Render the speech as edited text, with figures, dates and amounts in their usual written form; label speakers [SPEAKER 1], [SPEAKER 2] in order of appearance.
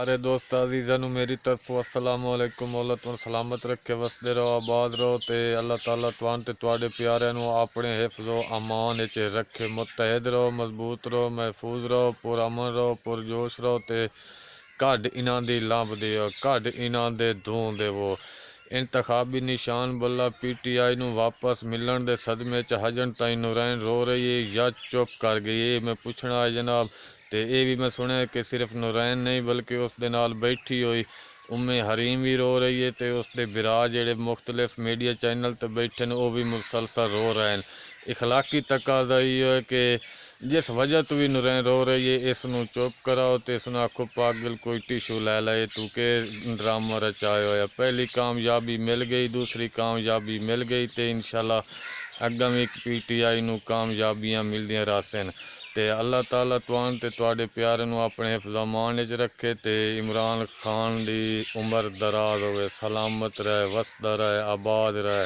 [SPEAKER 1] सारे दोस्त अजीज़ां नूं मेरी तरफों अस्सलाम वालेकुम। अल्लाह तुहानूं सलामत रखे, वसदे रहो, आबाद रहो ते अल्लाह ताला तुहानूं ते तुहाडे प्यारिआं नूं अपने हिफ्ज़ो अमान विच रखे। मुतहद रहो, मजबूत रहो, महफूज रहो, पुरअमन रहो, पुरजोश रहो ते घड इन्हां दी लंब दिओ, घड इन्हां दे धूं देवो। इंतखाबी निशान बल्ला PTI नूं वापस मिलन दे सदमे च हजन ताईं नूरैन रो रही है या चुप कर गई है। मैं पुछना है जनाब, तो ये भी मैं सुने कि सिर्फ नूरैन नहीं बल्कि उस दे नाल बैठी हुई उम्मे हरीम भी रो रही है, तो उसके बिरा जेड़े मुख्तलिफ मीडिया चैनल तो बैठे हैं वो भी मुसलसल रो रहे हैं। इखलाकी तकाजा है कि जिस वजह तो भी नूरैन रो रही है इसनूं चुप कराओ तो इसनूं आखो पागल कोई टिशू लै ले, तू के ड्रामा रचाया होया। पहली कामयाबी मिल गई, दूसरी कामयाबी मिल गई, तो इंशाल्लाह अग्गां भी PTI नूं कामयाबियां मिलदियां रहसन। ते अल्लाह ताला तुहानूं ते तुहाडे प्यारे नूं अपने हिफ्ज़ अमान विच रखे ते इमरान खान दी उम्र दराज होवे, सलामत रहे, वसदा रहे, आबाद रहे।